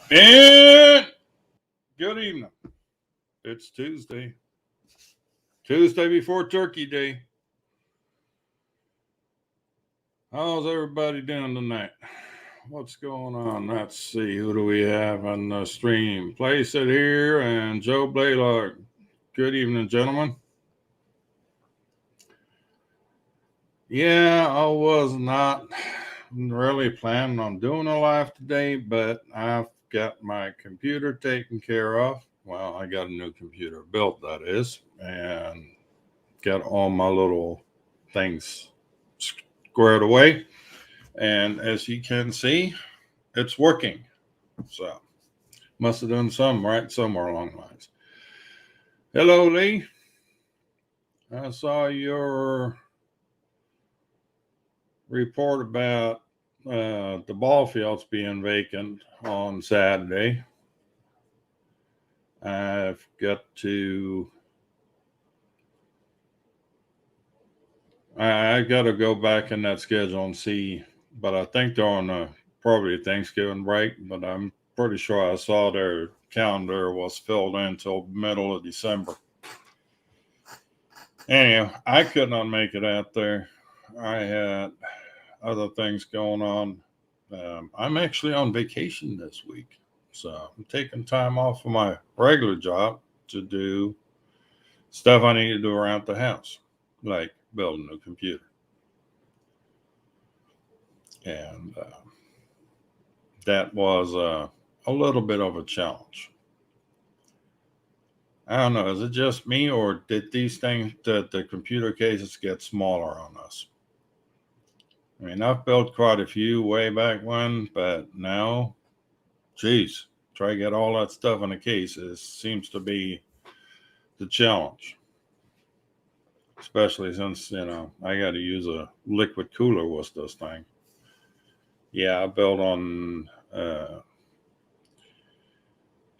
And good evening. It's Tuesday. Tuesday before Turkey Day. How's everybody doing tonight? What's going on? Let's see. Who do we have on the stream? Place it here and Joe Blaylock. Good evening, gentlemen. Yeah, I was not really planning on doing a live today, but I've got my computer taken care of. Well, I got a new computer built, that is, and got all my little things squared away. And as you can see, it's working. So, must have done something right somewhere along the lines. Hello, Lee. I saw your report about the ball fields being vacant on Saturday. I've got to go back in that schedule and see, but I think they're on probably Thanksgiving break, but I'm pretty sure I saw their calendar was filled in until middle of December. Anyhow, I could not make it out there. I had other things going on. I'm actually on vacation this week, so I'm taking time off of my regular job to do stuff I need to do around the house, like build a new computer. And that was a little bit of a challenge. I don't know, is it just me, or did these things, the computer cases, get smaller on us? I mean, I've built quite a few way back when, but now, geez, try to get all that stuff in a case. It seems to be the challenge. Especially since, I got to use a liquid cooler with this thing. Yeah, I built on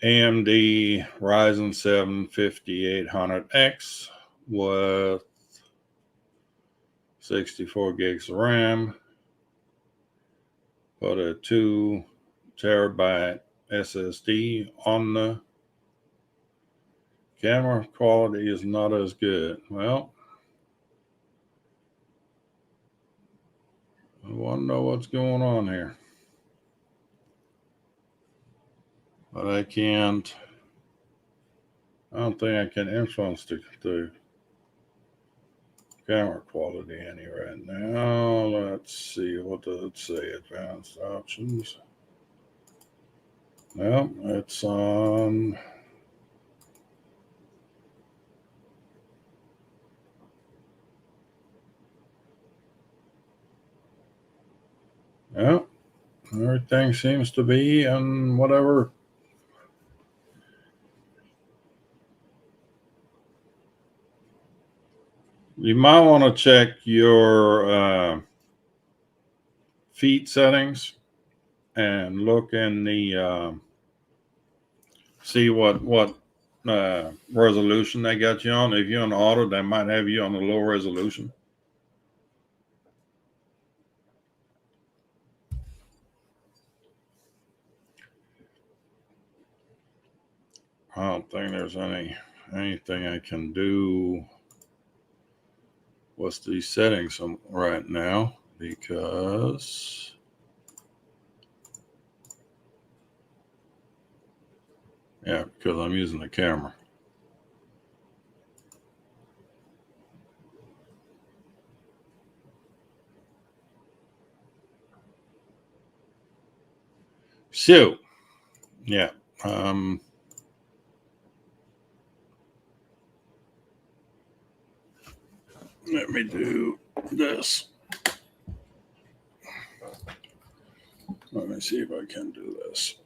AMD Ryzen 7 5800X with 64 gigs of RAM. Put a 2 terabyte SSD on the camera. Quality is not as good. Well, I want to know what's going on here. But I don't think I can influence the camera quality any right now. Let's see, what does it say? Advanced options. Well, it's on. Well, everything seems to be in whatever. You might want to check your feet settings and look in the see what resolution they got you on. If you're on auto, they might have you on the low resolution. I don't think there's anything I can do with these settings right now, because I'm using the camera. So, yeah. Let me do this. Let me see if I can do this.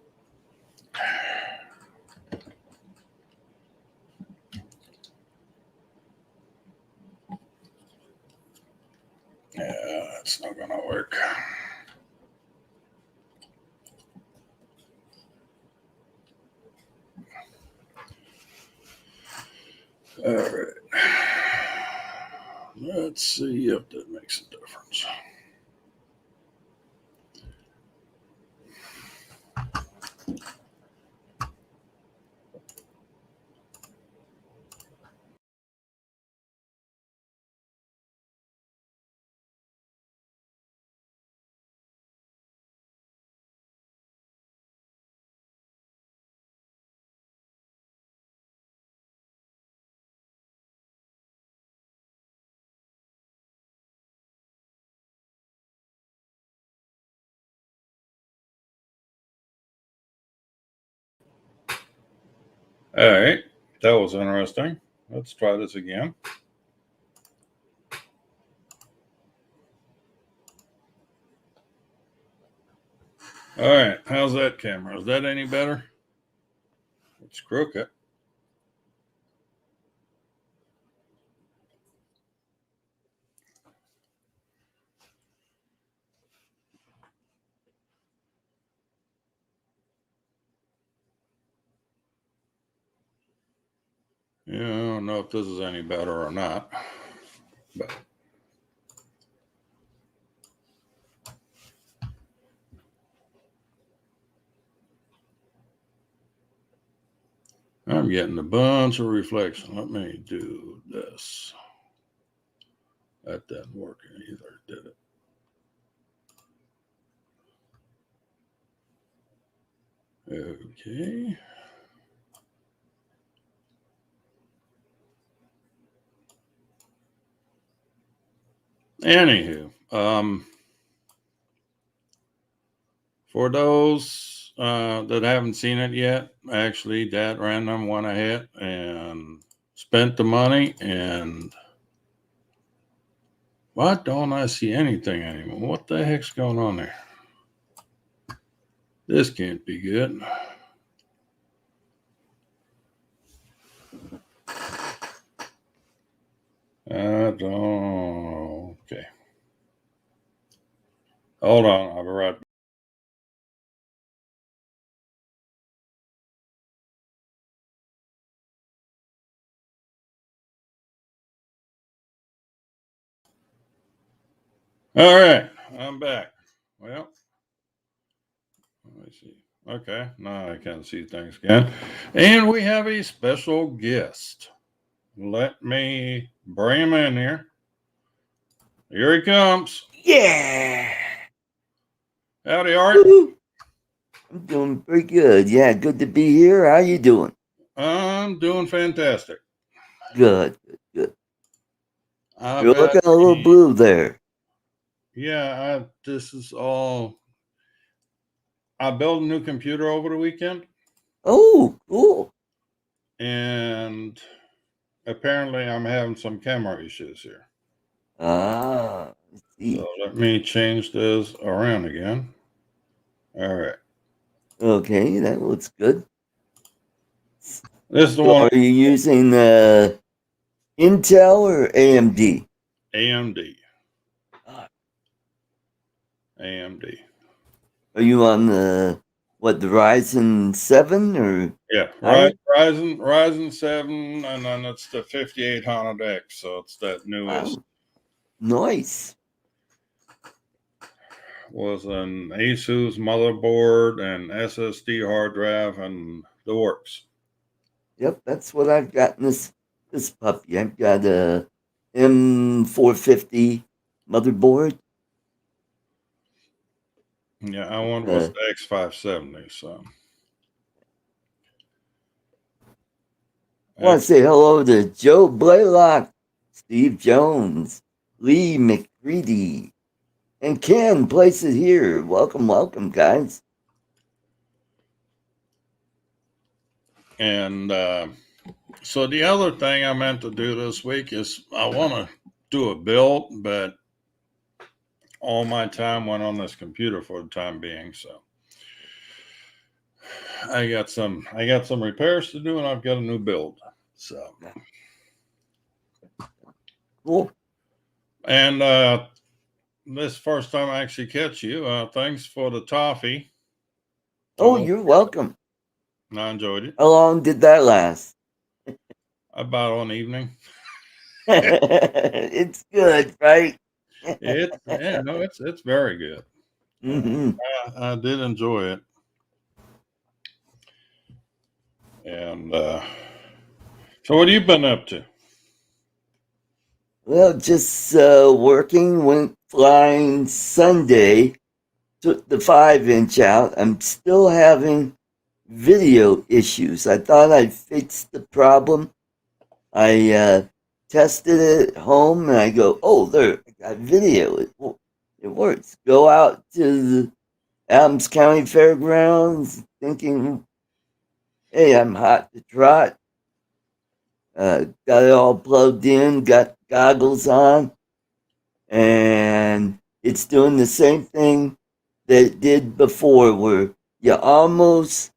Yeah, that's not going to work. All right. Let's see if that makes a difference. All right, that was interesting. Let's try this again. All right, how's that camera? Is that any better? It's crooked. Yeah, I don't know if this is any better or not, but I'm getting a bunch of reflection. Let me do this. That didn't work either, did it? Okay. Anywho, for those that haven't seen it yet, actually, Dad Random went ahead and spent the money. And why don't I see anything anymore? What the heck's going on there? This can't be good. I don't. Okay. Hold on. I'll be right back. All right. I'm back. Well, let me see. Okay. Now I can see things again. And we have a special guest. Let me bring him in here. Here he comes. Yeah. Howdy, Art. Woo-hoo. I'm doing pretty good. Yeah, good to be here. How you doing? I'm doing fantastic. Good, good, good. I've You're had looking a little blue there. this is all. I built a new computer over the weekend, Oh, cool. and apparently I'm having some camera issues here. Ah, let's see. So let me change this around again. All right. Okay, that looks good. This is the So one are you using Intel or AMD? AMD. Ah, AMD. are you on the Ryzen 7 or Yeah, higher? Ryzen 7, and then it's the 5800X, so it's that newest. Wow, nice. Was an Asus motherboard and SSD hard drive and the works. Yep, that's what I've got in this puppy. I've got a M450 motherboard. Yeah, I went with Uh, the X570. So I want to X, say hello to Joe Blaylock, Steve Jones, Lee McCready, and Ken. Place it here. Welcome, welcome, guys. and so the other thing I meant to do this week is I want to do a build, but all my time went on this computer for the time being. So I got some repairs to do, and I've got a new build. So Cool. and this first time I actually catch you. Thanks for the toffee. Oh, you're welcome. I enjoyed it. How long did that last? About an evening. It's good, right? It's very good. Hmm. I did enjoy it, and so what have you been up to? Well, just working. Went flying Sunday. Took the 5-inch out. I'm still having video issues. I thought I'd fixed the problem. I tested it at home and I go, oh, there, I got video. It works. Go out to the Adams County Fairgrounds thinking Hey, I'm hot to trot. Got it all plugged in, got goggles on, and it's doing the same thing that it did before, where you almost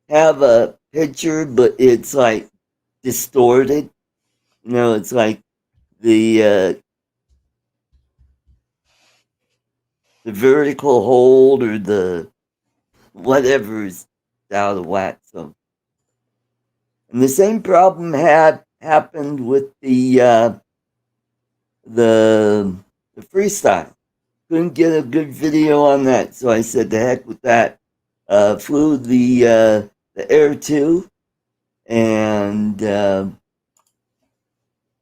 have a picture, but it's like distorted. You know, it's like the the vertical hold or the whatever is out of whack. So, and the same problem had happened with the the freestyle. Couldn't get a good video on that, so I said, "The heck with that." Flew the Air 2, and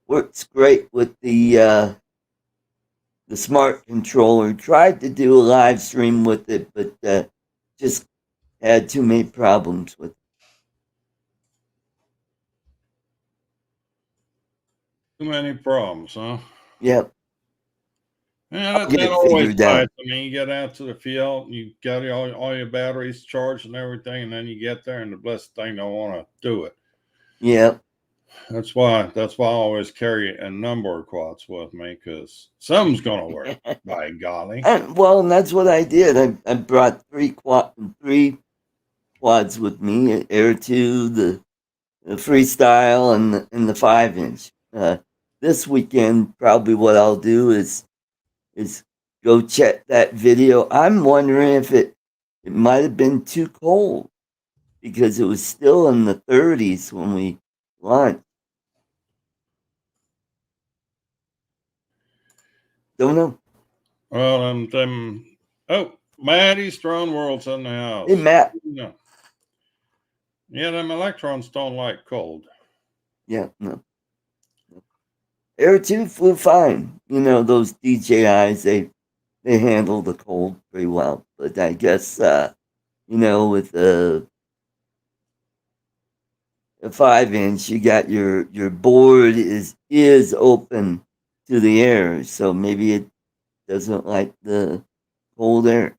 works great with the smart controller. Tried to do a live stream with it, but just had too many problems with it. Too many problems, huh? Yep, Yeah, I'll get that it always figured bites. out. I mean, you get out to the field, you got all your batteries charged and everything, and then you get there, and the blessed thing don't want to do it. Yep. That's why I always carry a number of quads with me, because something's gonna work. By golly, Well, and that's what I did. I brought three quads with me: Air 2, the freestyle, and the 5 inch. This weekend, probably what I'll do is go check that video. I'm wondering if it might have been too cold because it was still in the 30s when we launched. Don't know. well, oh, Maddie's Throne World's in the Hey, house. Matt. No, yeah, them electrons don't like cold. Yeah, no. Air 2 flew fine. You know, those DJIs, they handle the cold pretty well. But I guess, with a 5 inch, you got your board is open to the air, so maybe it doesn't like the cold air.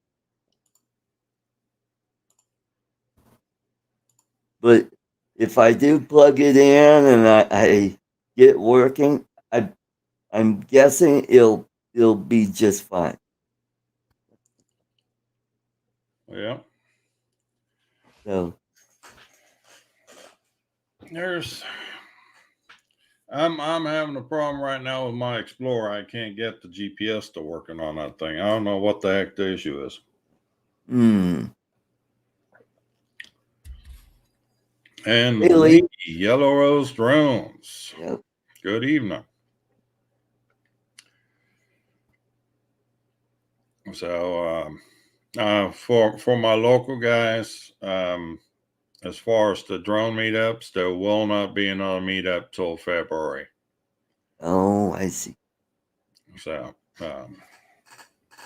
But if I do plug it in and I get working, I'm guessing it'll be just fine. Yeah, So there's. I'm having a problem right now with my Explorer. I can't get the GPS to working on that thing. I don't know what the heck the issue is. hmm. And Hey Lee. Lee, Yellow Rose Drones. Yep. Good evening. So, for my local guys, as far as the drone meetups, there will not be another meetup till February. Oh, I see. So,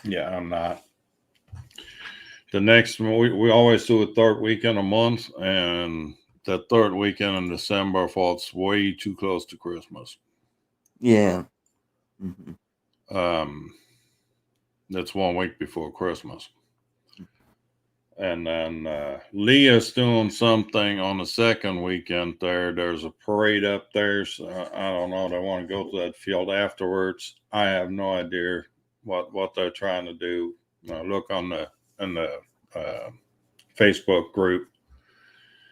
yeah, I'm not. The next we always do a third weekend a month, and that third weekend in December falls way too close to Christmas. Yeah. Hmm. Um, that's 1 week before Christmas. And then Leah's doing something on the second weekend there. There's a parade up there. So I don't know. They want to go to that field afterwards. I have no idea what they're trying to do. Look on the in the uh, Facebook group.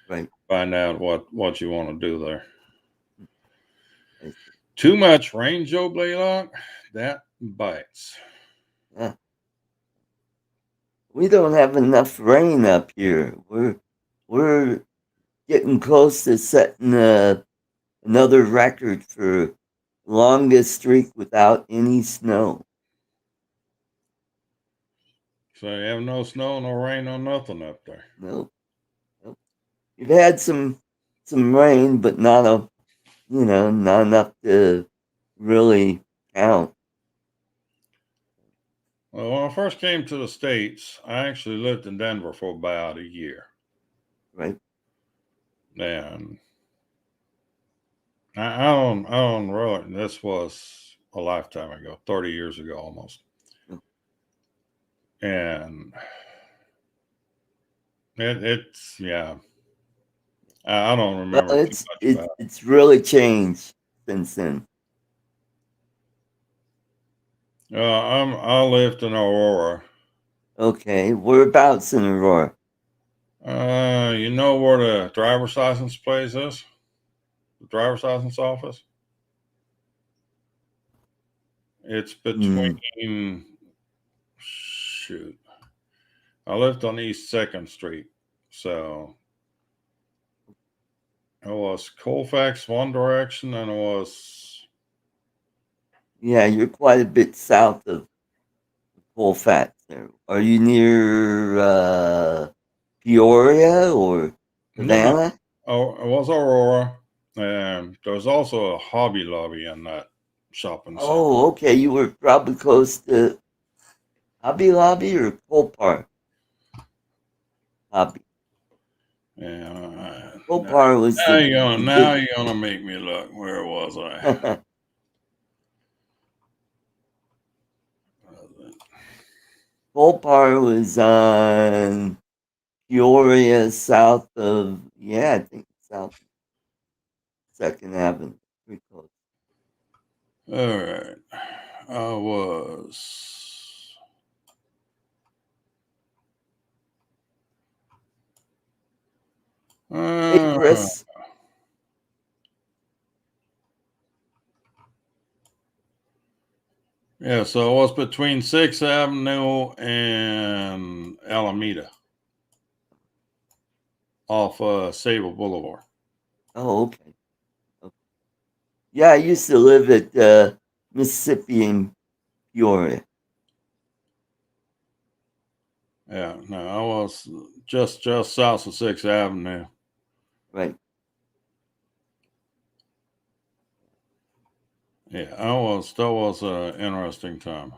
Right. Find out what you want to do there. I see. Too much rain, Joe Blaylock. That bites. Yeah. We don't have enough rain up here. We're getting close to setting another record for longest streak without any snow. So you have no snow, no rain, no nothing up there. Nope. Nope. We've had some rain, but not enough to really count. Well, when I first came to the States, I actually lived in Denver for about a year. Right. And I don't really, this was a lifetime ago, 30 years ago almost. No. And it's, yeah. I don't Well, remember too much about it. it's really changed since then. I lived in Aurora. Okay, whereabouts in Aurora? You know where the driver's license place is? The driver's license office? It's Hmm. between, shoot. I lived on East 2nd Street. So it was Colfax one direction, and it was, Yeah, you're quite a bit south of Colfax there. Are you near Peoria or no, Savannah? oh, it was Aurora. And there was also a Hobby Lobby in that shopping center. Oh, okay. You were probably close to Hobby Lobby or Copar Hobby. Yeah. Copar was the Now big. you're gonna make me look. Where was I? Copar was on Peoria, south of, yeah, I think South Second Avenue. Pretty close. All right. I was. Hey, Uh, Chris. yeah, so it was between 6th Avenue and Alameda off Sable Boulevard. Oh, okay. Okay. Yeah, I used to live at Mississippi and Peoria. Yeah, no, I was just south of 6th Avenue. Right. Yeah, that was an interesting time.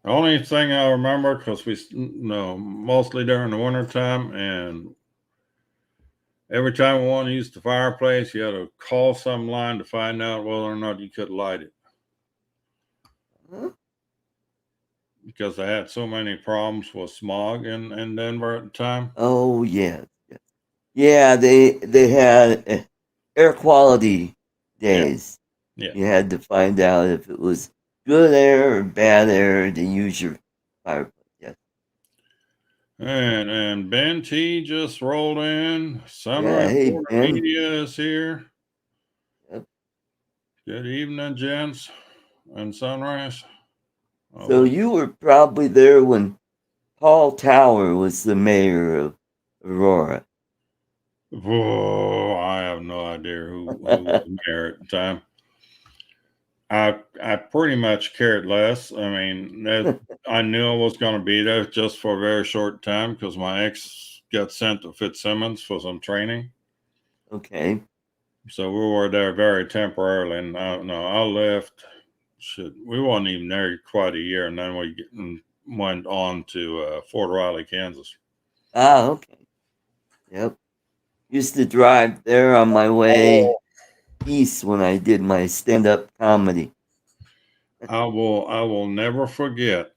The only thing I remember, because mostly during the wintertime, and every time we wanted to use the fireplace, you had to call some line to find out whether or not you could light it Huh? because they had so many problems with smog in Denver at the time. Oh, yeah. Yeah, yeah, they had air quality Yeah, days. yeah. You had to find out if it was good air or bad air to use your fireplace. Yes. And Ben T just rolled in. Yeah, Sunrise hey, Border Ben. Media is here. Yep. Good evening, gents and Sunrise. So Oh, you were probably there when Paul Tower was the mayor of Aurora. whoa, I have no idea who was mayor at the time. I pretty much cared less. I mean, I knew I was going to be there just for a very short time because my ex got sent to Fitzsimmons for some training. Okay. So we were there very temporarily, and I left. Shit, we wasn't even there quite a year, and then went on to Fort Riley, Kansas. Ah, okay. Yep. Used to drive there on my way Oh, east when I did my stand up comedy. I will never forget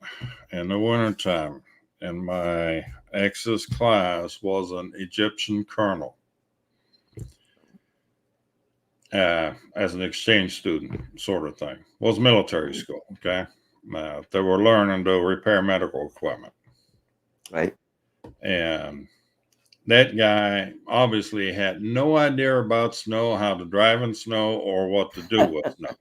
in the wintertime, and my ex's class was an Egyptian colonel as an exchange student, sort of thing. Was military school, okay? They were learning to repair medical equipment. Right. And that guy obviously had no idea about snow, how to drive in snow, or what to do with snow.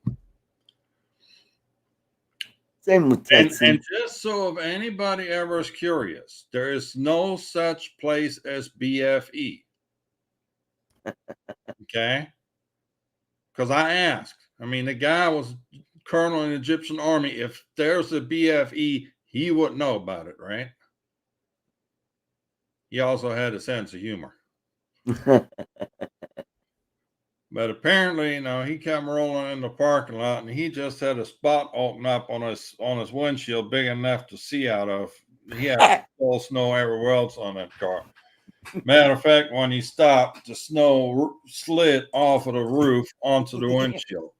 Same with And Tetsu. just so if anybody ever is curious, there is no such place as BFE. Okay? Because I asked. I mean, the guy was colonel in the Egyptian army. If there's a BFE, he wouldn't know about it, right? He also had a sense of humor. But apparently, he came rolling in the parking lot, and he just had a spot open up on his windshield big enough to see out of. He had full snow everywhere else on that car. Matter of fact, when he stopped, the snow slid off of the roof onto the windshield.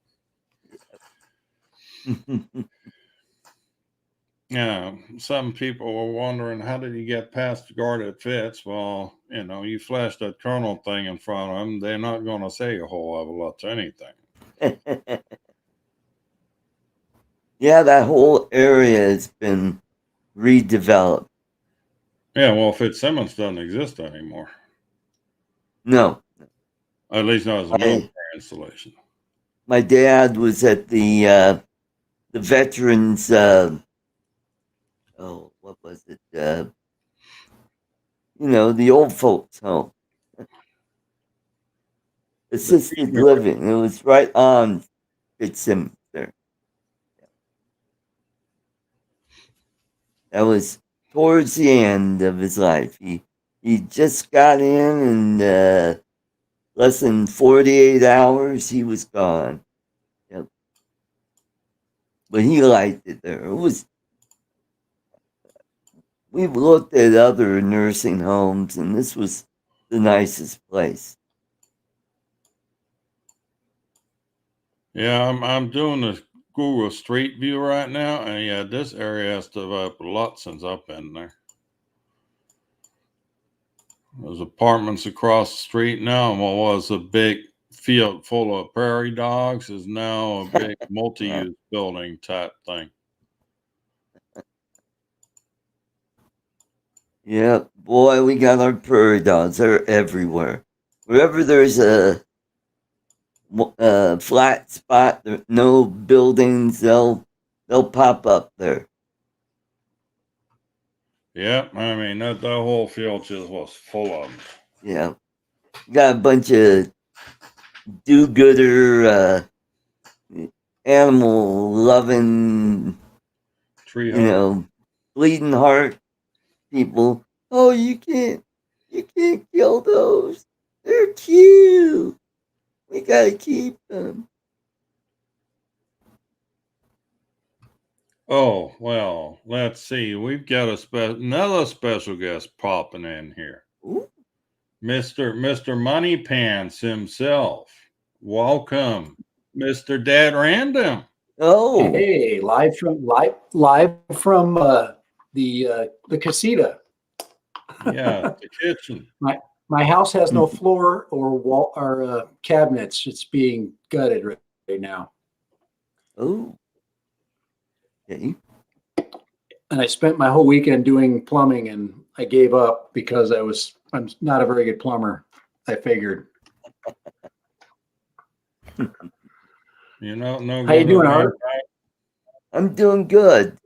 Yeah, some people were wondering how did you get past the guarded fits? Well, you flash that kernel thing in front of them, they're not going to say a whole lot to anything. Yeah, that whole area has been redeveloped. Yeah, well, Fitzsimmons doesn't exist anymore. No, At least not as a military installation. my dad was at the veterans. What was it? The old folks' home, assisted living. It was right on Fitzsimmons there. That was towards the end of his life. He just got in, and less than 48 hours, he was gone. Yep. But he liked it there. We've looked at other nursing homes, and this was the nicest place. Yeah, I'm doing the Google Street View right now, and yeah, this area has developed a lot since I've been there. There's apartments across the street now, and what was a big field full of prairie dogs is now a big multi-use building type thing. Yeah, boy, we got our prairie dogs. They're everywhere. Wherever there's a flat spot, no buildings, they'll pop up there. Yeah, I mean that whole field just was full of them. Yeah, got a bunch of do-gooder, animal loving, Tree hugger. bleeding heart people. Oh, you can't kill those. They're cute. We gotta keep them. Oh well, let's see. We've got another special guest popping in here. Ooh. Mr. Money Pants himself. Welcome, Mr. Dad Random. Oh, Hey, live from the casita. Yeah, the kitchen. My house has no floor or wall or cabinets. It's being gutted right now. oh. Okay. And I spent my whole weekend doing plumbing, and I gave up because I'm not a very good plumber. I figured. No. How you doing, Art? I'm doing good.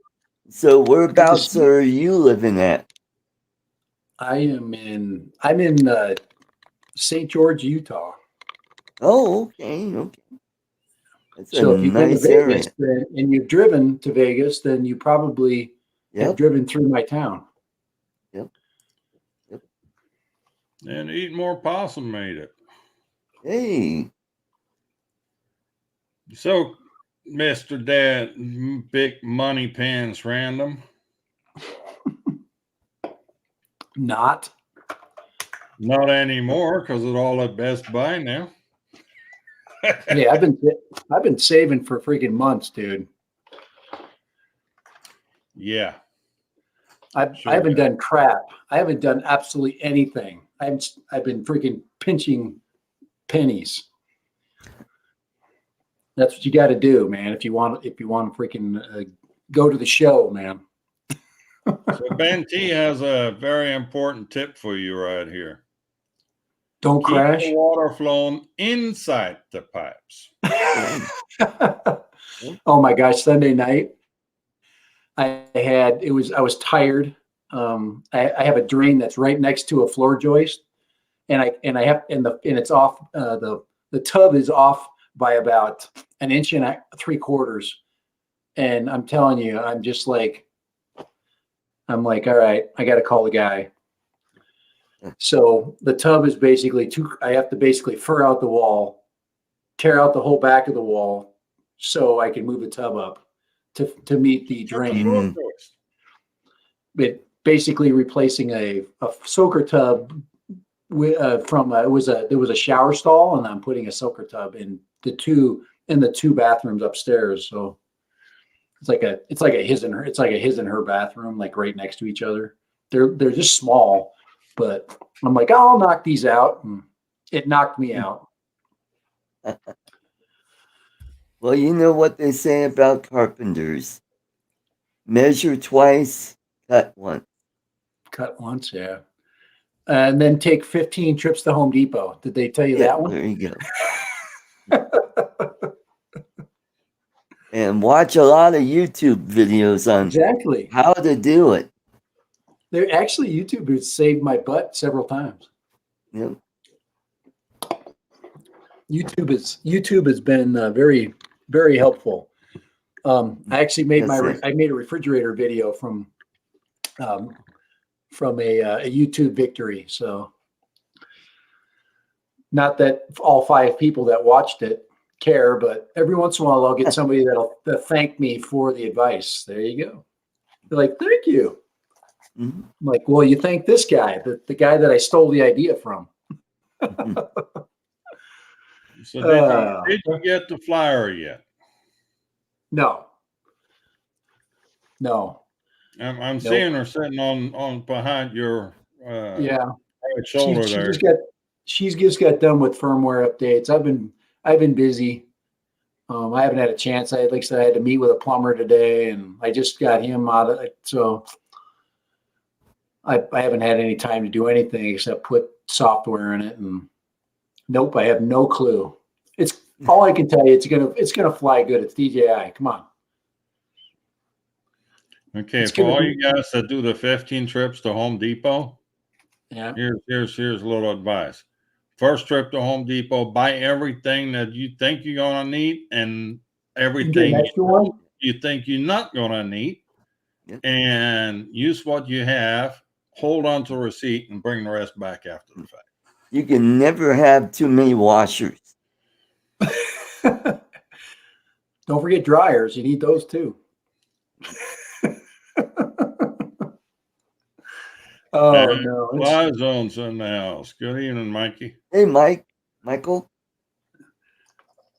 So whereabouts are you living at? I'm in St. George, Utah. Oh, okay. That's So a if you've been to nice area. Vegas and you've driven to Vegas, then you probably have driven through my town. Yep. And eat more possum made it. Hey. So, Mr. Dad, Big Money Pants Random. Not anymore because it's all at Best Buy now. Yeah, I've been saving for freaking months, dude. Yeah. I haven't done crap. I haven't done absolutely anything. I've been freaking pinching pennies. That's what you got to do, man. If you want to freaking go to the show, man. So Ben T has a very important tip for you right here. Don't crash. Keep the water flowing inside the pipes. Oh my gosh! Sunday night, I was tired. I have a drain that's right next to a floor joist, and it's off. The tub is off by about an inch and 3/4, and I'm telling you, I'm like, all right, I got to call the guy. So the tub is basically I have to basically fur out the wall, tear out the whole back of the wall, so I can move the tub up to meet the drain. But basically replacing a soaker tub there was a shower stall, and I'm putting a soaker tub in the two bathrooms upstairs. So it's like a his and her bathroom, like right next to each other. They're just small, but I'm like, I'll knock these out, and it knocked me out. Well, you know what they say about carpenters: measure twice, cut once. Cut once, yeah. And then take 15 trips to Home Depot. Did they tell you Yeah, that one? there you go. And watch a lot of YouTube videos on Exactly. how to do it. They're actually YouTubers saved my butt several times. Yep. YouTube has been very, very helpful. I actually made I made a refrigerator video from a YouTube victory. So not that all 5 people that watched it care, but every once in a while I'll get somebody that'll thank me for the advice. There you go. They're like, thank you. Mm-hmm. I'm like, well, you thank this guy, the guy that I stole the idea from. So did you get the flyer yet? No. I'm seeing her sitting on behind your right shoulder there. She's just got done with firmware updates. I've been busy. I haven't had a chance. I had to meet with a plumber today, and I just got him out of it. So I haven't had any time to do anything except put software in it. And nope, I have no clue. It's all I can tell you. It's gonna fly good. It's DJI. Come on. Okay, for all you guys that do the 15 trips to Home Depot, yeah. Here's a little advice. First trip to Home Depot, buy everything that you think you're gonna need and everything you think you're not gonna need, and use what you have. Hold on to a receipt and bring the rest back after the fact. You can never have too many washers. Don't forget dryers. You need those too. Oh no! Fly Zone's in the house. Good evening, Mikey. Hey, Michael.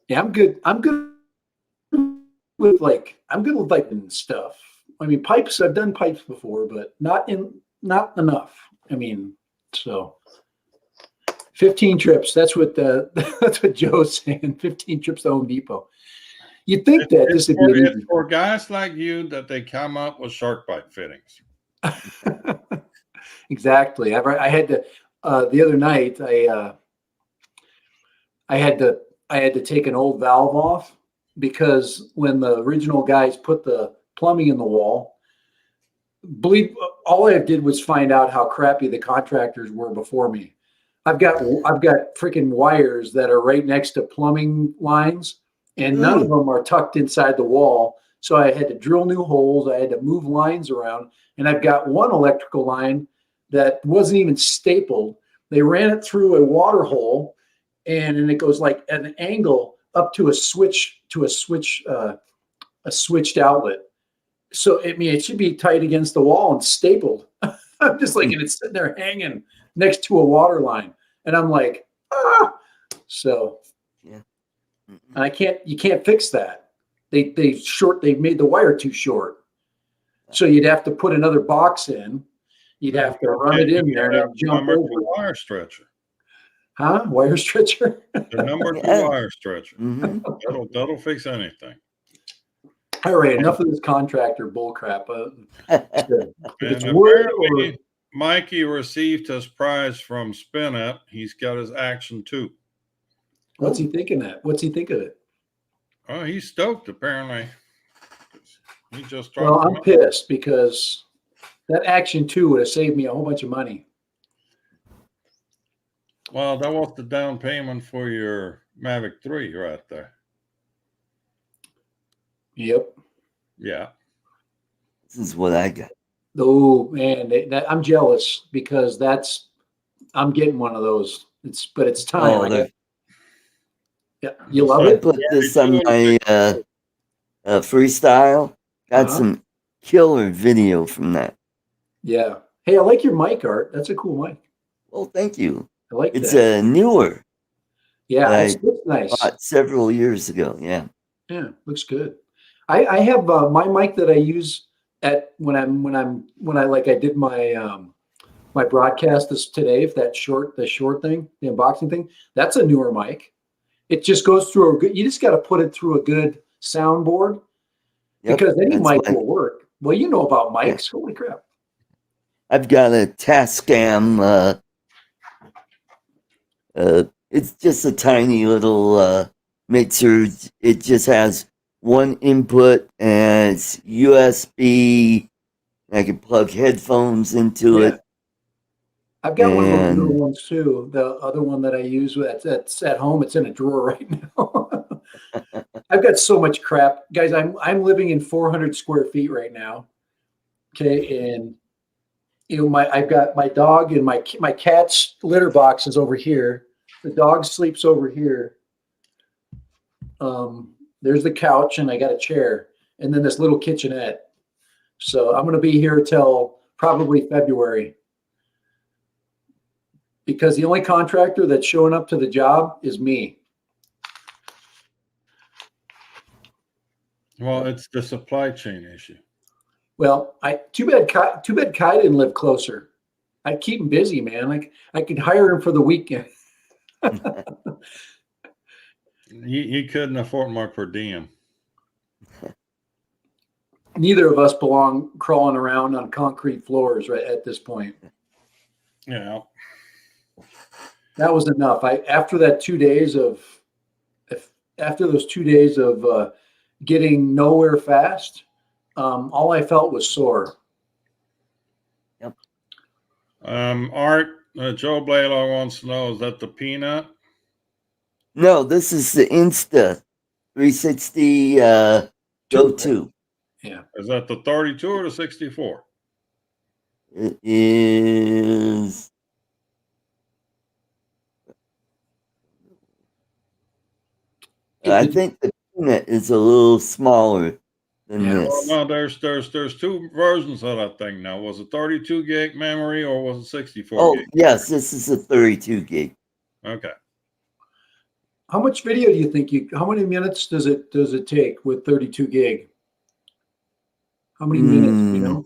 Yeah, I'm good. I'm good with stuff. I mean, pipes. I've done pipes before, but not enough. I mean, so 15 trips. That's what Joe's saying. 15 trips to Home Depot. You'd think that this would be easy. For guys like you that they come up with shark bite fittings. Exactly. I had to the other night. I had to take an old valve off because when the original guys put the plumbing in the wall, all I did was find out how crappy the contractors were before me. I've got freaking wires that are right next to plumbing lines, and none of them are tucked inside the wall. So I had to drill new holes. I had to move lines around, and I've got one electrical line that wasn't even stapled. They ran it through a water hole, and it goes like at an angle up to a switched outlet. So it should be tight against the wall and stapled. I'm just like, and it's sitting there hanging next to a water line, and I'm like, ah. So, yeah, and you can't fix that. They made the wire too short, so you'd have to put another box in. You'd have to run it in there and jump over the wire stretcher. Huh? Wire stretcher? The number 2 wire stretcher. Mm-hmm. That'll fix anything. All right, enough of this contractor bullcrap. Mikey received his prize from Spin Up. He's got his Action 2. What's he thinking of it? Oh, he's stoked, apparently. He just I'm pissed because that Action 2 would have saved me a whole bunch of money. Well, that was the down payment for your Mavic 3 right there. Yep. Yeah. This is what I got. Oh man, I'm jealous because I'm getting one of those. It's time. Yeah, you love it. I put this on my freestyle. Got some killer video from that. Yeah. Hey, I like your mic, Art. That's a cool mic. Well, thank you. I like it's a newer. Yeah, it looks nice. Bought several years ago. Yeah. Yeah, looks good. I have my mic that I use at when I like I did my my broadcast this today. If that the short thing, the unboxing thing, that's a newer mic. It just goes through a good. You just got to put it through a good soundboard Yep, because any that's mic my, will work. Well, you know about yeah. mics. Holy crap! I've got a Tascam. It's just a tiny little mixer. It just has one input and it's USB. I can plug headphones into Yeah, it. I've got one of those little And ones too. The other one that I use that's at home. It's in a drawer right now. I've got so much crap, guys. I'm living in 400 square feet right now. Okay, and I've got my dog and my cat's litter box is over here. The dog sleeps over here. There's the couch, and I got a chair, and then this little kitchenette. So I'm going to be here till probably February because the only contractor that's showing up to the job is me. Well, it's the supply chain issue. Well, too bad Kai didn't live closer. I'd keep him busy, man. Like I could hire him for the weekend. He couldn't afford my per diem. Neither of us belong crawling around on concrete floors right at this point. Yeah. That was enough. After those 2 days of getting nowhere fast, all I felt was sore. yep. Art, Joe Blaylock wants to know, is that the peanut? No, this is the Insta 360 Go 2. Yeah. Is that the 32 or the 64? It is. I think the peanut is a little smaller than Yeah. this. Well, no, there's two versions of that thing now. Was it 32 gig memory or was it 64 Oh, gig? yes, this is a 32 gig. Okay. How much video do you think how many minutes does it take with 32 gig? How many minutes, you know?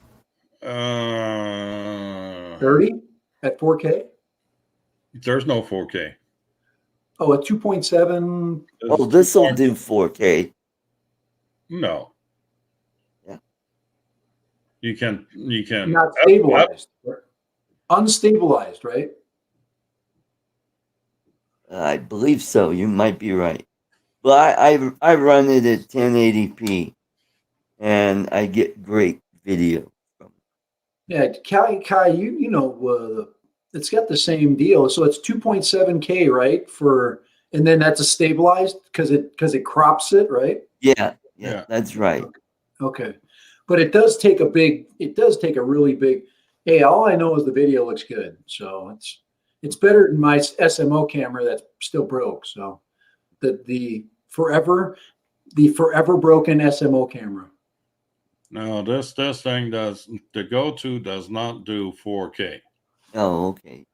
30 at 4K? There's no 4K. Oh, at 2.7. Oh, this will do 4K. No. Yeah. You can Not stabilized. Unstabilized, right? I believe so. You might be right. But I run it at 1080p, and I get great video from it. Yeah, Kai, you know, it's got the same deal. So it's 2.7K, right? And then that's a stabilized because it crops it, right? Yeah, Yeah. that's right. Okay. But it does take a really big, hey, all I know is the video looks good. So it's better than my SMO camera that's still broke. So the forever broken SMO camera. No, this thing the go-to does not do 4K. Oh, okay.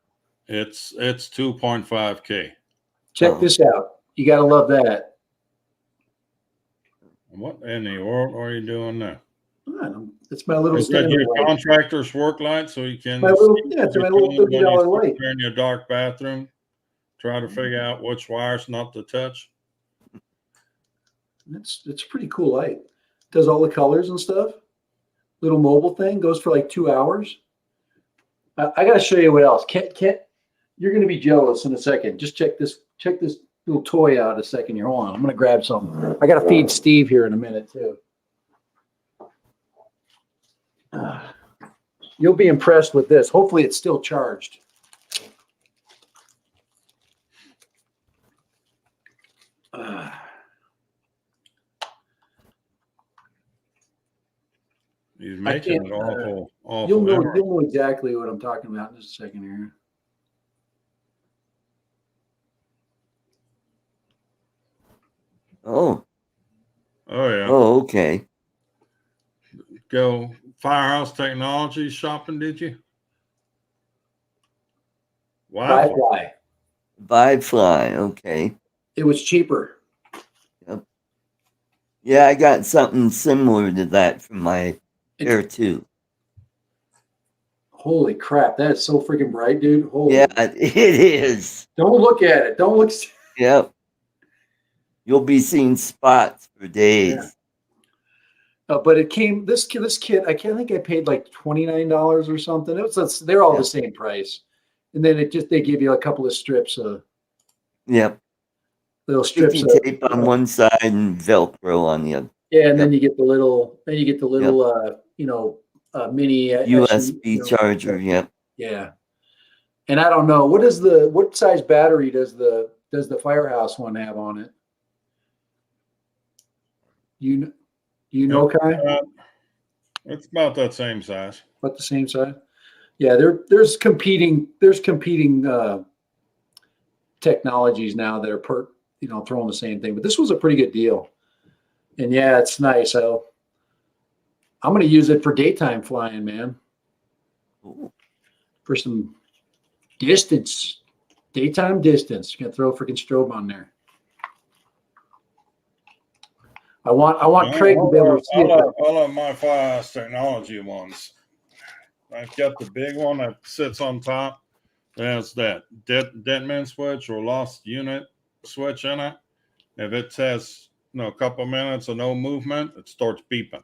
It's 2.5K. Check this out. You got to love that. What in the world are you doing now? It's my little Is that standard your light. contractor's work light so you can It's my little $30 light. in your dark bathroom, try to figure out which wires not to touch? It's a pretty cool light. Does all the colors and stuff. Little mobile thing goes for like 2 hours. I got to show you what else. Kent, you're going to be jealous in a second. Just check this little toy out a second here. Hold on. I'm going to grab some. I got to feed Steve here in a minute too. You'll be impressed with this. Hopefully it's still charged. He's making it awful. You'll know exactly what I'm talking about in just a second here. Oh. Oh yeah. Oh, okay. Go Firehouse Technologies shopping, did you? Wi-Fi. Wi-Fi, okay. It was cheaper. Yep. Yeah, I got something similar to that from my Air 2. Holy crap, that is so freaking bright, dude. Holy. Yeah, it is. Don't look at it. Don't look. Yep. You'll be seeing spots for days. Yeah. But it came this kit. I can't think I paid like $29 or something. They're all the same price, and then they give you a couple of strips of little strips Sticky of tape on one side and Velcro on the other. Yeah, and then you get the little mini USB charger. Yep. Yeah, and I don't know what size battery does the Firehouse one have on it? You know, Kai? It's about that same size. About the same size? Yeah, there's competing technologies now that are throwing the same thing, but this was a pretty good deal. And yeah, it's nice. I'm going to use it for daytime flying, man. Ooh. For some daytime distance. You're going to throw a freaking strobe on there. I want Craig to be able to see it. All of my Firehouse Technology ones. I've got the big one that sits on top. There's that dead man switch or lost unit switch in it. If it says a couple minutes of no movement, it starts beeping.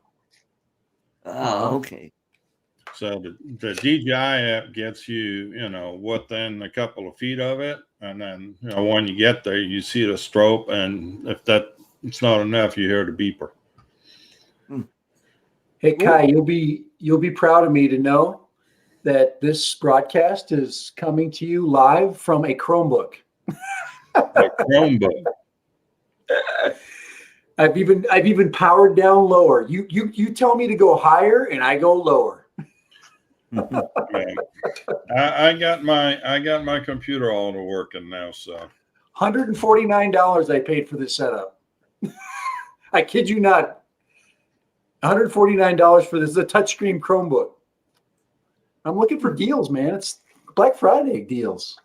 Oh, okay. So the DJI app gets you, within a couple of feet of it, and then when you get there, you see the strobe, and if it's not enough, you hear the beeper. Hey Kai, you'll be proud of me to know that this broadcast is coming to you live from a Chromebook. A Chromebook. I've even powered down lower. You tell me to go higher, and I go lower. Yeah. I got my computer all to working now, so $149 I paid for this setup. I kid you not. $149 for this. Is a touchscreen Chromebook. I'm looking for deals, man. It's Black Friday deals.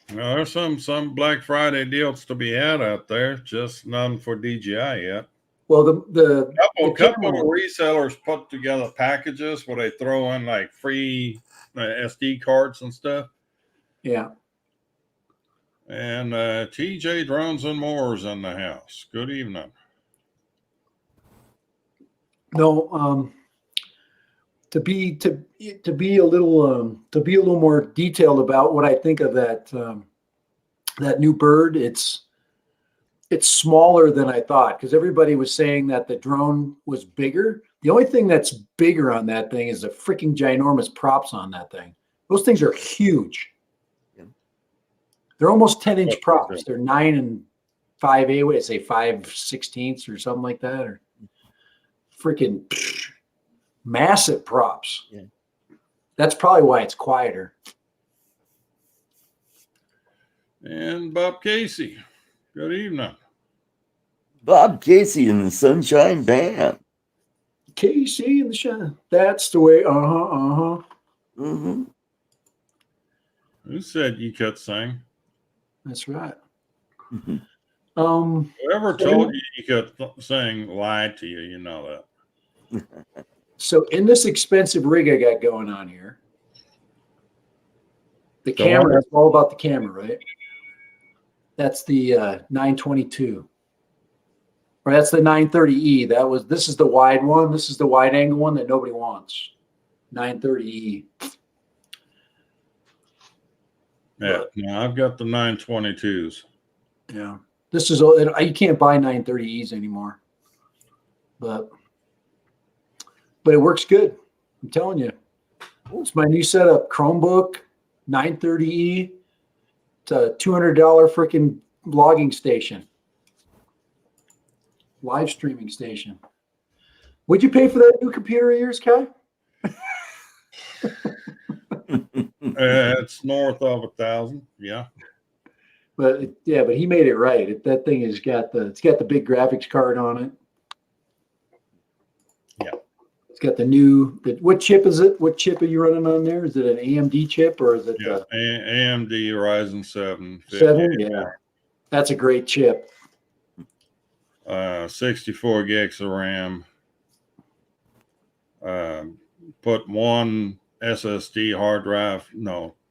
There's some Black Friday deals to be had out there, just none for DJI yet. Well, the couple of resellers put together packages where they throw in like free SD cards and stuff. Yeah. And TJ Drones and More's in the house. Good evening. No, to be a little more detailed about what I think of that new bird, it's smaller than I thought, because everybody was saying that the drone was bigger. The only thing that's bigger on that thing is the freaking ginormous props on that thing. Those things are huge. Yeah. They're almost 10-inch props. They're 9 5/8, what did I say, 5/16 or something like that, or freaking massive props. Yeah. That's probably why it's quieter. And Bob Casey, good evening. Bob Casey in the Sunshine Band. Casey in the shine. That's the way. Mm-hmm. Who said you could sing? That's right. Mm-hmm. Whoever told you could sing lied to you. You know that. So in this expensive rig I got going on here, the camera is all about the camera, right? That's the 922. Or that's the 930E. This is the wide one. This is the wide angle one that nobody wants. 930E. Yeah, no, I've got the 922s. Yeah. This is you can't buy 930Es anymore. But it works good. I'm telling you. It's my new setup. Chromebook, 930E. It's a $200 freaking logging station. Live streaming station. Would you pay for that new computer of yours, Kai? It's north of 1,000. Yeah. But he made it right. That thing has got the big graphics card on it. Yeah. It's got the new. What chip is it? What chip are you running on there? Is it an AMD chip or is it? Yeah, AMD Ryzen 7. 7. Yeah, that's a great chip. 64 gigs of RAM. Put one SSD hard drive,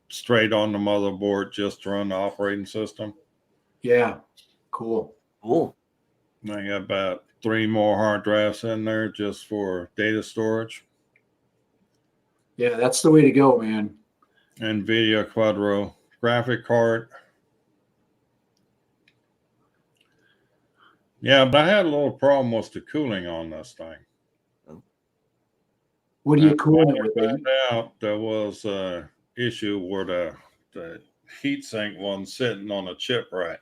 straight on the motherboard just to run the operating system. Yeah, cool. Cool. I got about 3 more hard drives in there just for data storage. Yeah, that's the way to go, man. NVIDIA Quadro graphic card. Yeah, but I had a little problem with the cooling on this thing. What are you cooling it with? Found out there was a issue where the heat sink wasn't sitting on a chip rack.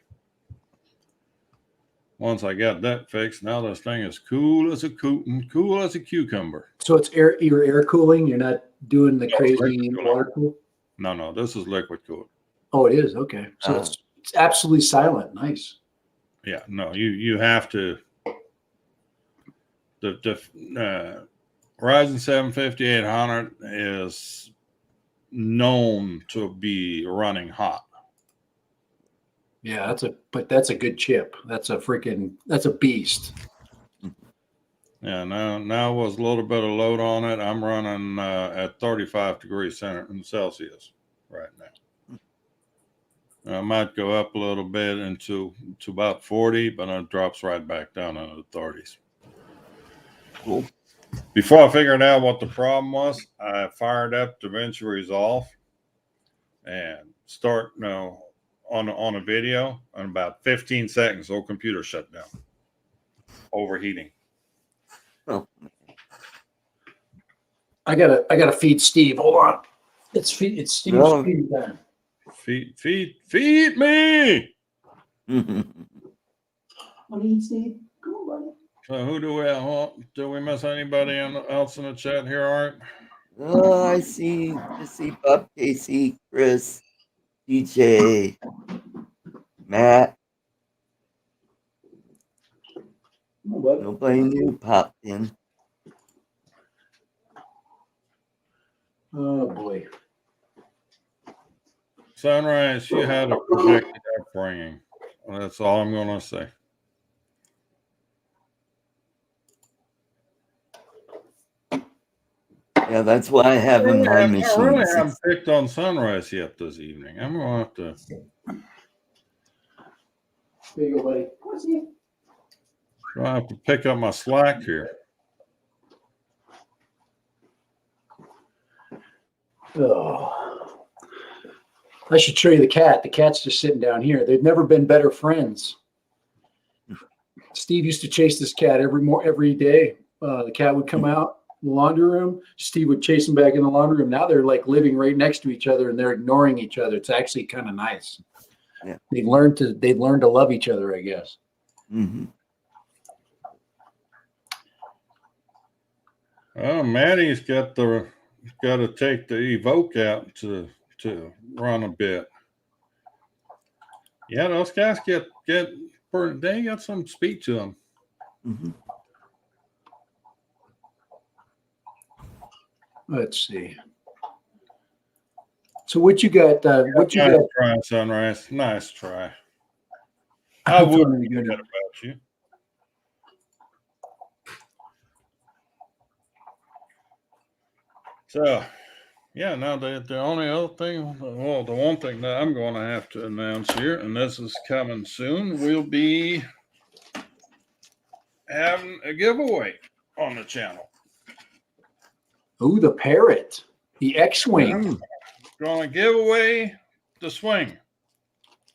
Once I got that fixed, now this thing is cool as a cucumber. So it's you're air cooling. You're not doing the crazy water cool. No, this is liquid cooled. Oh, it is. Okay, so it's absolutely silent. Nice. Yeah, no, you have to. The Ryzen 7 5800 is known to be running hot. Yeah, that's a good chip. That's a beast. Yeah, now was a little bit of load on it. I'm running at 35 degrees Celsius right now. I might go up a little bit to about 40, but it drops right back down into the 30s. Cool. Before I figured out what the problem was, I fired up DaVinci Resolve and start on a video. In about 15 seconds, the whole computer shut down, overheating. Oh. I gotta feed Steve. Hold on. It's Steve's feeding time. Feed me. What do you eat, Steve? Come on, buddy. So who do we miss anybody else in the chat here, Art? Oh, I see Bob, Casey, Chris, DJ, Matt. Nobody new popped in. Oh boy. Sunrise, you had a projected upbringing. That's all I'm going to say. Yeah, that's why I have in my machine. I really haven't picked on Sunrise yet this evening. I'm going to have to. There you go, buddy. I have to pick up my slack here. Oh. I should show you the cat. The cat's just sitting down here. They've never been better friends. Steve used to chase this cat every day. The cat would come out in the laundry room. Steve would chase him back in the laundry room. Now they're like living right next to each other and they're ignoring each other. It's actually kind of nice. Yeah. They've learned to love each other, I guess. Mm-hmm. Oh, Maddie's got to take the Evoke out to run a bit. Yeah, those guys they got some speed to them. Mm-hmm. Let's see. So what you got? What you got? Try, Sunrise. Nice try. I wouldn't forget about you. So, yeah, now the only other thing, well, the one thing that I'm going to have to announce here, and this is coming soon, we'll be having a giveaway on the channel. Oh, the Parrot, the X-Wing. Going to give away the swing.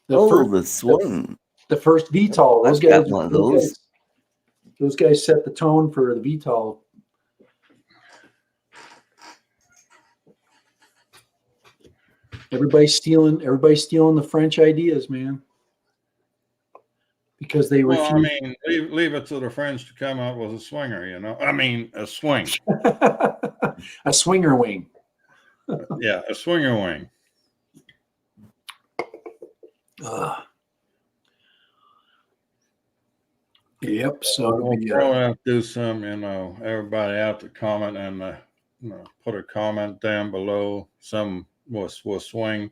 The swing. The first VTOL. Those guys set the tone for the VTOL. Everybody's stealing the French ideas, man. Because they refuse. Well, I mean, leave it to the French to come up with a swinger, I mean, a swing. A swinger wing. Yeah, a swinger wing. Yep. So we'll have to do some, everybody out to comment and put a comment down below. Some will swing.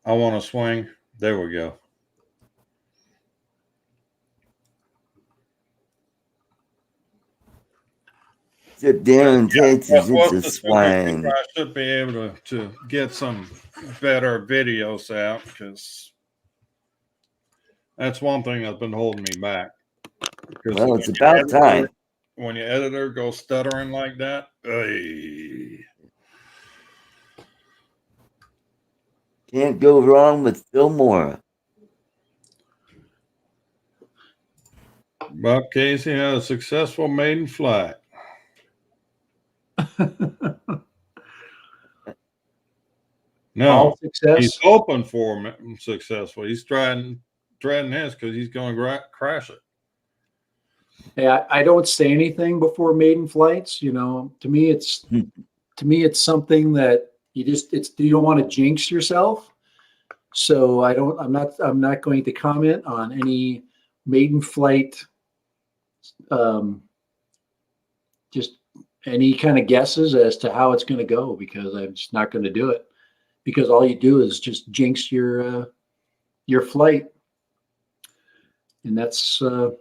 I want to swing. There we go. Except Darren Texas, it's a What's the soonest swine. I should be able to get some better videos out, because that's one thing that's been holding me back. Because Well, it's about time. when your editor goes stuttering like that, ay. Can't go wrong with Phil Mora. Bob Casey had a successful maiden flight. No, All success. he's hoping for successful. He's dreading his because he's going to crash it. Hey, I don't say anything before maiden flights. You know, to me, it's something that you don't want to jinx yourself. So I'm not going to comment on any maiden flight. Just any kind of guesses as to how it's going to go, because I'm just not going to do it, because all you do is just jinx your flight. And that's, you're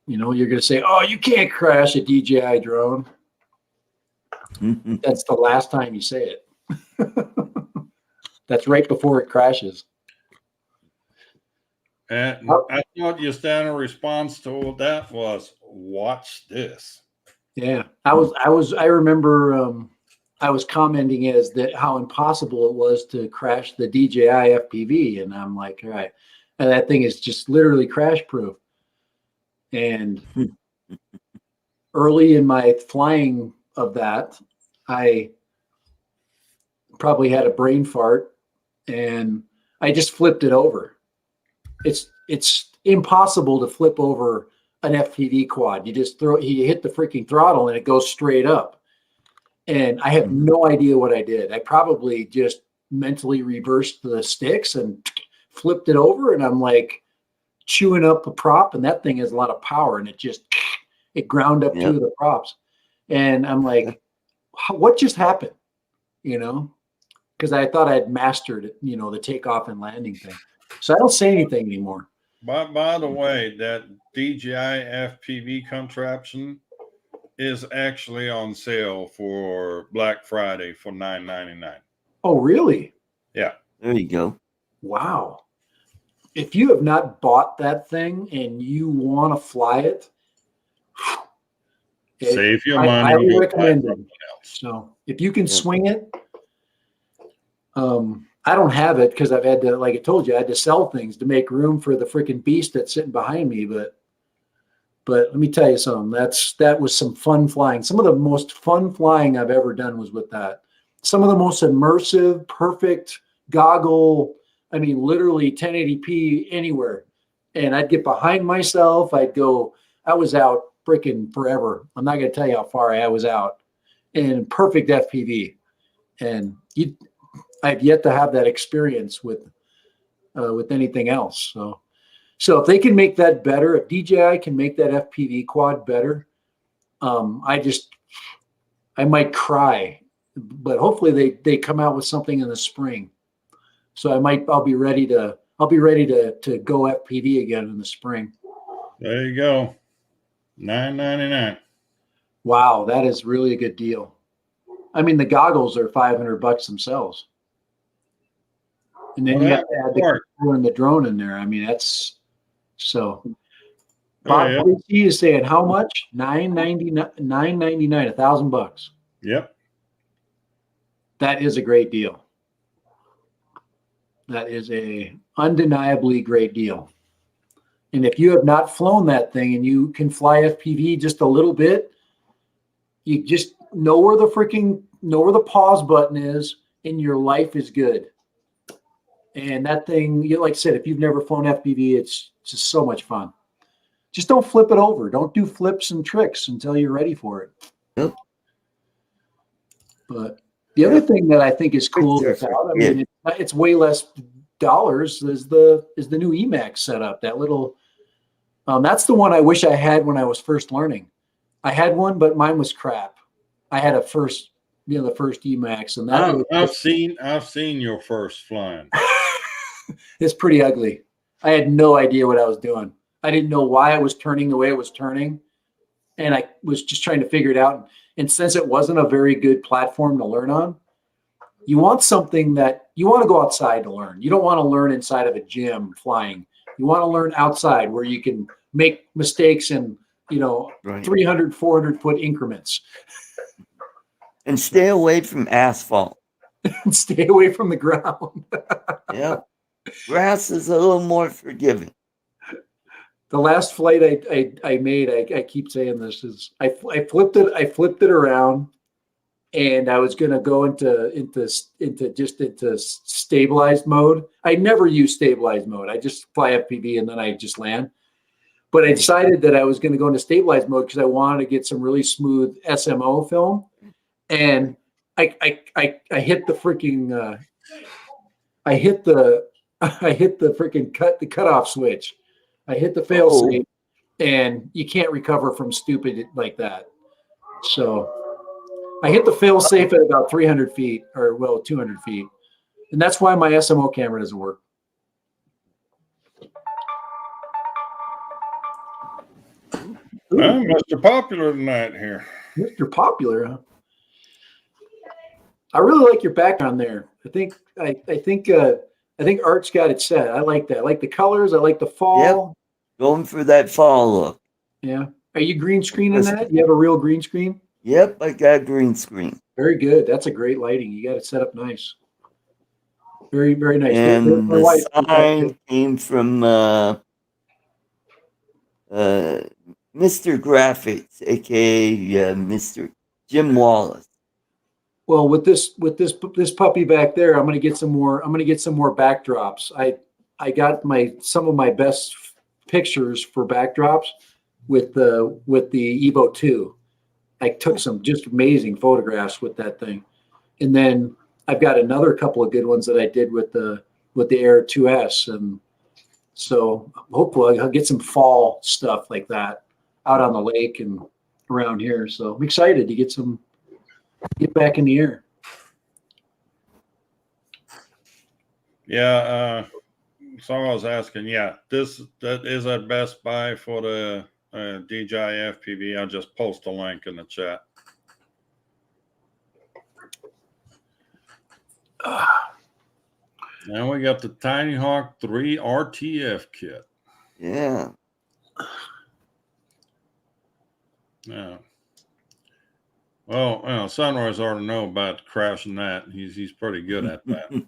going to say, oh, you can't crash a DJI drone. That's the last time you say it. That's right before it crashes. And I thought your standard response to that was, watch this. Yeah, I remember I was commenting as that how impossible it was to crash the DJI FPV, and I'm like, all right, and that thing is just literally crash proof. And early in my flying of that, I probably had a brain fart, and I just flipped it over. It's impossible to flip over an FPV quad. You hit the freaking throttle and it goes straight up. And I have no idea what I did. I probably just mentally reversed the sticks and flipped it over, and I'm like chewing up a prop, and that thing has a lot of power, and it ground up two of the props. And I'm like, what just happened? Because I thought I had mastered, the takeoff and landing thing. So I don't say anything anymore. By the way, that DJI FPV contraption is actually on sale for Black Friday for $9.99. Oh, really? Yeah. There you go. Wow. If you have not bought that thing and you want to fly it, save your money. I highly recommend it. So if you can swing it, I don't have it because I've had to, like I told you, I had to sell things to make room for the freaking beast that's sitting behind me. But let me tell you something. That was some fun flying. Some of the most fun flying I've ever done was with that. Some of the most immersive, perfect goggle. I mean, literally 1080p anywhere. And I'd get behind myself. I was out freaking forever. I'm not going to tell you how far I was out in perfect FPV. And I've yet to have that experience with anything else. So if they can make that better, if DJI can make that FPV quad better, I might cry. But hopefully they come out with something in the spring. So I'll be ready to go FPV again in the spring. There you go. $9.99. Wow, that is really a good deal. I mean, the goggles are $500 themselves. And then you have to add the camera and the drone in there. I mean, that's so. Bob Casey is saying how much? $9.99, $1,000. Yep. That is a great deal. That is a undeniably great deal. And if you have not flown that thing and you can fly FPV just a little bit, you just know where the pause button is, and your life is good. And that thing, like I said, if you've never flown FPV, it's just so much fun. Just don't flip it over. Don't do flips and tricks until you're ready for it. Yep. But the other thing that I think is cool about, I mean, it's way less dollars is the new Emacs setup. That little, that's the one I wish I had when I was first learning. I had one, but mine was crap. I had the first Emacs, and that I've seen your first flying. It's pretty ugly. I had no idea what I was doing. I didn't know why I was turning the way it was turning. and I was just trying to figure it out. And since it wasn't a very good platform to learn on, you want something that you want to go outside to learn. You don't want to learn inside of a gym flying. You want to learn outside where you can make mistakes in, Right. 300, 400 foot increments. And stay away from asphalt. And stay away from the ground. Yep. Grass is a little more forgiving. The last flight I made, I keep saying this, is I flipped it around, and I was going to go into stabilized mode. I never use stabilized mode. I just fly FPV and then I just land. But I decided that I was going to go into stabilized mode because I wanted to get some really smooth SMO film. And I hit the freaking I hit the freaking cutoff switch. I hit the fail safe, and you can't recover from stupid like that. So I hit the fail safe at about 300 feet, or 200 feet, and that's why my SMO camera doesn't work. Well, Mr. Popular tonight here. Mr. Popular, huh? I really like your background there. I think Art's got it set. I like that. I like the colors. I like the fall. Yep. Going for that fall look. Yeah. Are you green screening that? You have a real green screen? Yep, I got green screen. Very good. That's a great lighting. You got it set up nice. Very, very nice. And the sign came from Mr. Graphics, aka Mr. Jim Wallace. Well, with this puppy back there, I'm gonna get some more backdrops. I got some of my best pictures for backdrops with the Evo 2. I took some just amazing photographs with that thing, and then I've got another couple of good ones that I did with the Air 2S, and so hopefully I'll get some fall stuff like that out on the lake and around here. So I'm excited to get back in the air. Yeah, so I was asking, that is at Best Buy for the DJI FPV. I'll just post a link in the chat. And we got the Tiny Hawk 3 RTF kit. Yeah. Yeah. Well, Sunrise ought to know about crashing that. He's pretty good at that.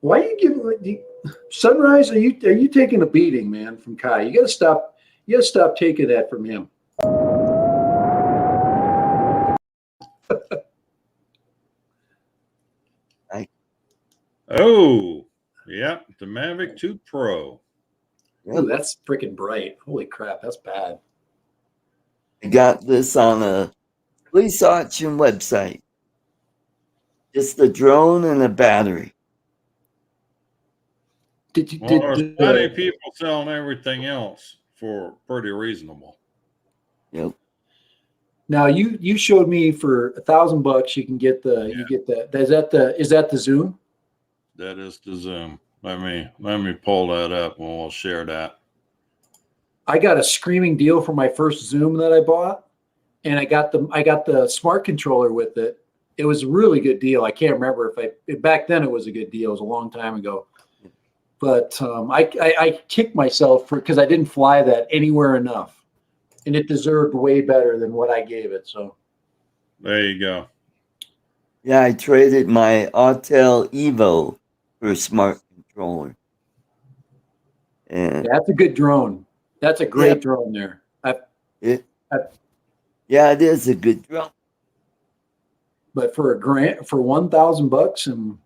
Why are you giving Sunrise? Are you taking a beating, man, from Kai? You gotta stop taking that from him. Oh, yeah, the Mavic 2 Pro. Ooh, that's freaking bright. Holy crap, that's bad. I got this on a police auction website. Just a drone and a battery. There's plenty of people selling everything else for pretty reasonable. Yep. Now you showed me for $1,000 you can get you get that. Is that the Zoom? That is the Zoom. Let me pull that up and we'll share that. I got a screaming deal for my first Zoom that I bought, and I got the smart controller with it. It was a really good deal. I can't remember if back then it was a good deal. It was a long time ago. But I kicked myself because I didn't fly that anywhere enough, and it deserved way better than what I gave it. So there you go. Yeah, I traded my Autel Evo for a smart controller. And that's a good drone. That's a great drone there. Yeah, it is a good drone. But for $1,000 and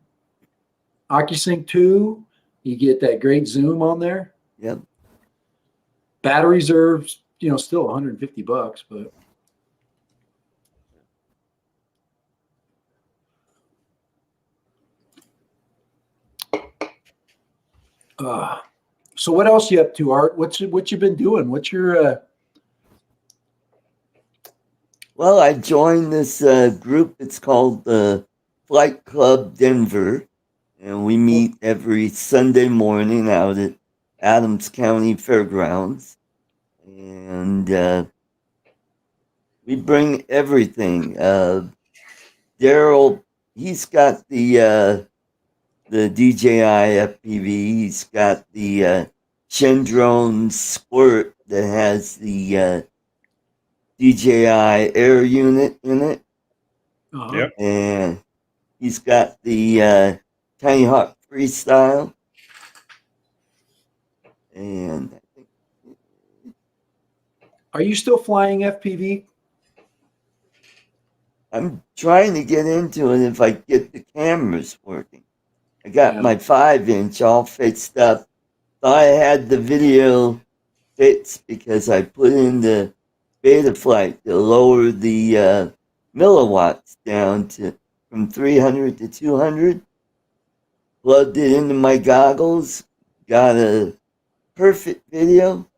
OcuSync 2, you get that great zoom on there. Yep. Batteries are, still $150, but. So what else you up to, Art? What you been doing? What's your? Well, I joined this group. It's called the Flight Club Denver, and we meet every Sunday morning out at Adams County Fairgrounds. and we bring everything. Daryl, he's got the DJI FPV. He's got the Shendrone Squirt that has the DJI Air unit in it. Yep. And he's got the Tiny Hawk Freestyle. And Are you still flying FPV? I'm trying to get into it if I get the cameras working. I got Yeah. my 5-inch all fixed up. Thought I had the video fixed because I put in the Maiden Flight to lower the milliwatts down to from 300 to 200. Plugged it into my goggles. Got a perfect video.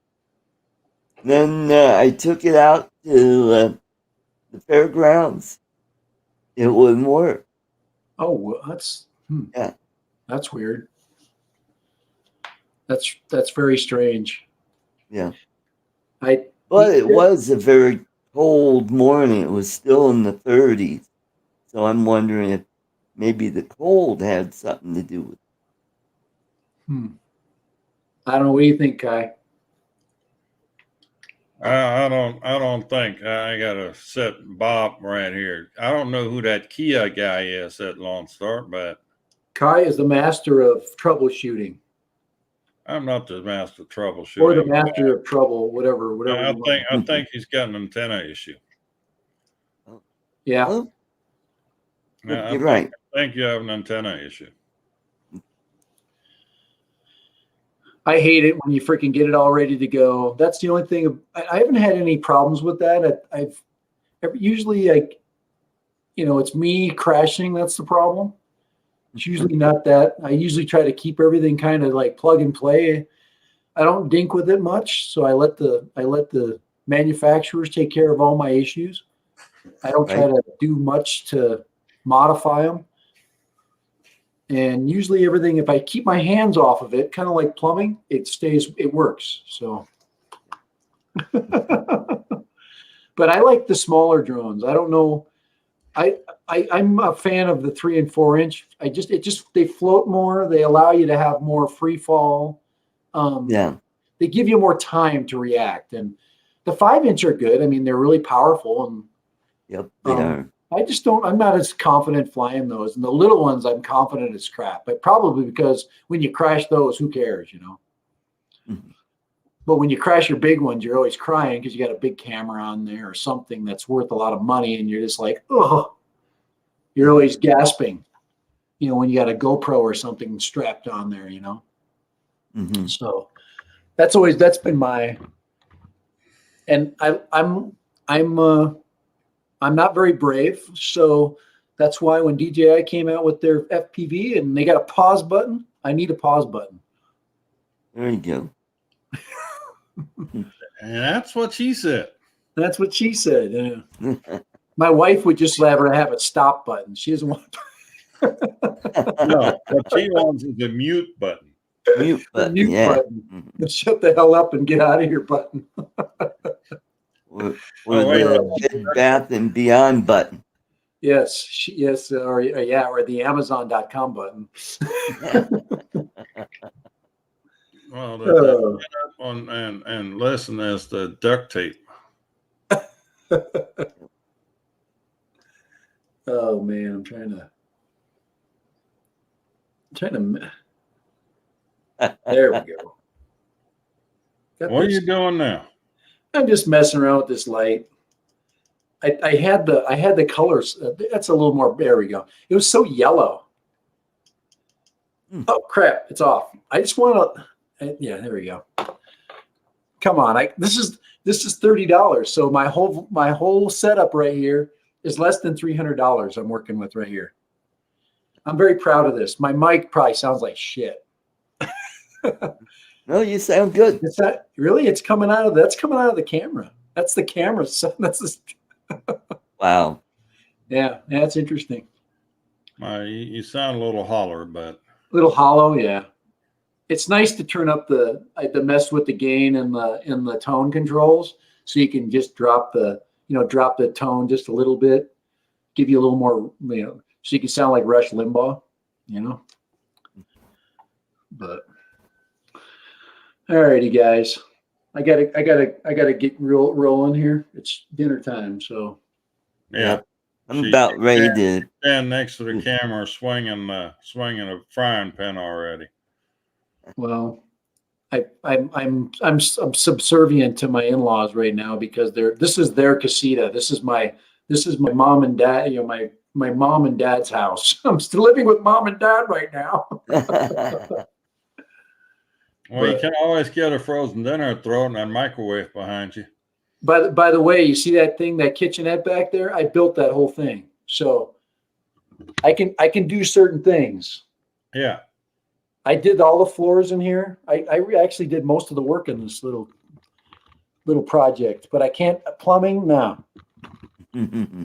Then I took it out to the fairgrounds. It wouldn't work. Oh, well, Yeah. That's weird. That's very strange. Yeah. I But it was a very cold morning. It was still in the 30s. So I'm wondering if maybe the cold had something to do with it. I don't know. What do you think, Kai? I don't think I got to set Bob right here. I don't know who that Kia guy is at Lone Star, but Kai is the master of troubleshooting, I'm not the master troubleshooting. or the master of trouble, whatever. I think he's got an antenna issue. Yeah. Well, I you're right. I think you have an antenna issue. I hate it when you freaking get it all ready to go. That's the only thing. I haven't had any problems with that. I've usually it's me crashing. That's the problem. It's usually not that. I usually try to keep everything kind of like plug and play. I don't dink with it much, so I let the manufacturers take care of all my issues. I don't try to do much to modify them. And usually everything, if I keep my hands off of it, kind of like plumbing, it works. So, but I like the smaller drones. I don't know. I'm a fan of the 3 and 4 inch. They float more. They allow you to have more free fall. They give you more time to react. And the 5-inch are good. I mean, they're really powerful. And yep, they are. I'm not as confident flying those. And the little ones, I'm confident as crap. But probably because when you crash those, who cares, Mm-hmm. But when you crash your big ones, you're always crying because you got a big camera on there or something that's worth a lot of money. And you're just like, oh, you're always gasping, when you got a GoPro or something strapped on there, Mm-hmm. So that's been my, and I'm not very brave. So that's why when DJI came out with their FPV and they got a pause button, I need a pause button. There you go. And that's what she said. That's what she said. Yeah. My wife would just have her have a stop button. She doesn't want. No, what she wants is a mute button. Mute button. Mute button. Mm-hmm. Shut the hell up and get out of here button. or the Bed Bath and Beyond button. Yes, or the Amazon.com button. Well, the one and listen as the duct tape. Oh man, I'm trying to. There we go. What are you doing now? I'm just messing around with this light. I had the colors. That's a little more. There we go. It was so yellow. Oh crap! It's off. I just want to. Yeah, there we go. Come on! This is $30. So my whole setup right here is less than $300. I'm working with right here. I'm very proud of this. My mic probably sounds like shit. No, you sound good. It's not really. That's coming out of the camera. That's the camera. Wow. Yeah, that's interesting. You sound a little holler, but Little hollow, yeah. it's nice to turn up the mess with the gain and the tone controls, so you can just drop the tone just a little bit, give you a little more, so you can sound like Rush Limbaugh, But all righty, guys, I gotta get rolling here. It's dinner time, so Yeah. I'm about ready to stand next to the camera, swinging a frying pan already. Well, I'm subservient to my in-laws right now because this is their casita. This is my mom and dad. My mom and dad's house. I'm still living with mom and dad right now. Well, you can always get a frozen dinner, throw it in that microwave behind you. By the way, you see that thing, that kitchenette back there? I built that whole thing, so I can do certain things. Yeah. I did all the floors in here. I actually did most of the work in this little project, but I can't plumbing now.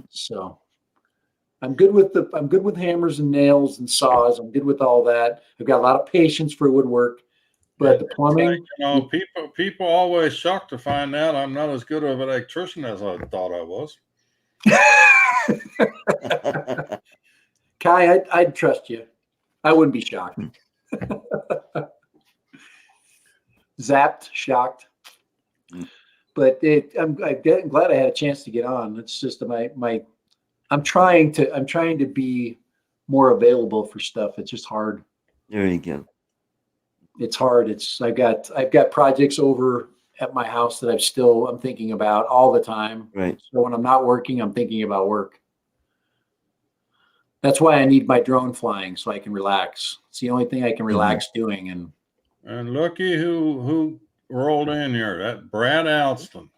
So I'm good with hammers and nails and saws. I'm good with all that. I've got a lot of patience for woodwork, but the plumbing. People always shocked to find out I'm not as good of an electrician as I thought I was. Kai, I'd trust you. I wouldn't be shocked. Zapped, shocked. But I'm glad I had a chance to get on. It's just I'm trying to be more available for stuff. It's just hard. There you go. It's hard. I've got projects over at my house that I'm thinking about all the time. Right. So when I'm not working, I'm thinking about work. That's why I need my drone flying so I can relax. It's the only thing I can relax doing. And looky who rolled in here. That Brad Alston,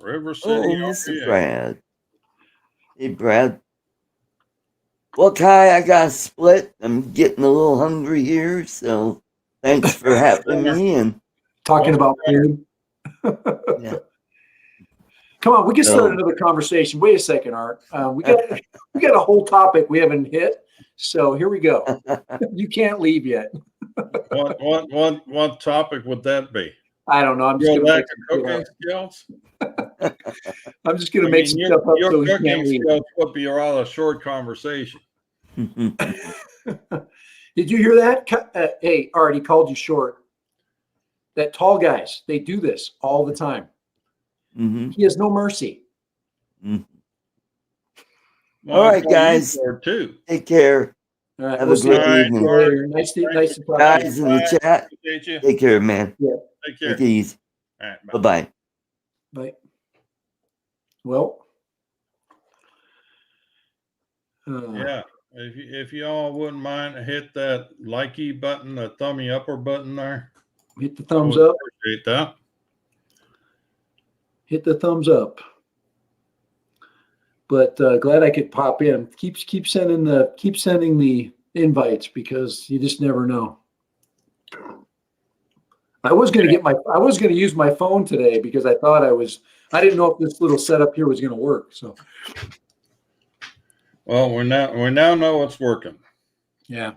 River City. Oh, Mr. Brad. Hey, Brad. Well, Kai, I got split. I'm getting a little hungry here, so thanks for having me and talking about food. Yeah. Come on, we can start another conversation. Wait a second, Art. We got a whole topic we haven't hit, so here we go. You can't leave yet. What topic would that be? I don't know. I'm just lack of cooking skills. I'm just going to make some stuff up your so he cooking can't leave. skills would be a short conversation. Did you hear that? Hey, Art, he called you short. That tall guys, they do this all the time. He has no mercy. Well, all right, guys. Too. Take care. All right, have a great evening. Nice to talk guys to you. in the chat. Take care, man. Yeah. Take care. Take it easy. All right, bye. Bye. Well. Yeah. If y'all wouldn't mind, hit that likey button, the thumbie upper button there. Hit the thumbs up. Appreciate that. Hit the thumbs up. But glad I could pop in. Keep sending the invites because you just never know. I was going to use my phone today because I didn't know if this little setup here was going to work. So. Well, we now know it's working. Yeah.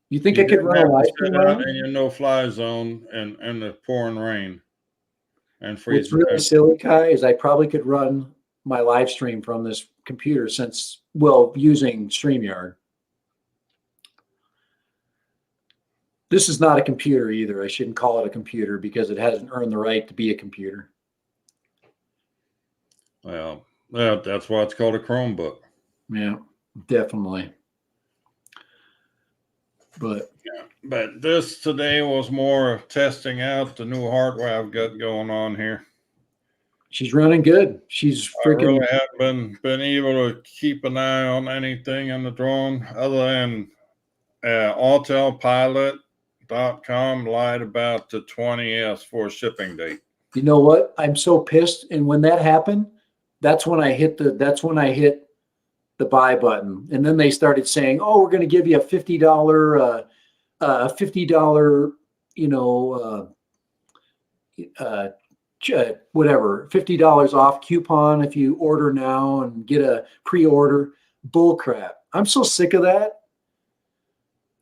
You think I could run a live stream in your no-fly zone and the pouring rain and freezing? What's really silly, Kai, is I probably could run my live stream from this computer using StreamYard. This is not a computer either. I shouldn't call it a computer because it hasn't earned the right to be a computer. Well, that's why it's called a Chromebook. Yeah, definitely. But this today was more testing out the new hardware I've got going on here. She's running good. She's freaking. I really haven't been able to keep an eye on anything in the drone other than AutelPilot.com lied about the 20th for a shipping date. You know what? I'm so pissed. And when that happened, that's when I hit the buy button. And then they started saying, "Oh, we're going to give you a $50, whatever, $50 off coupon if you order now and get a pre-order." Bull crap. I'm so sick of that.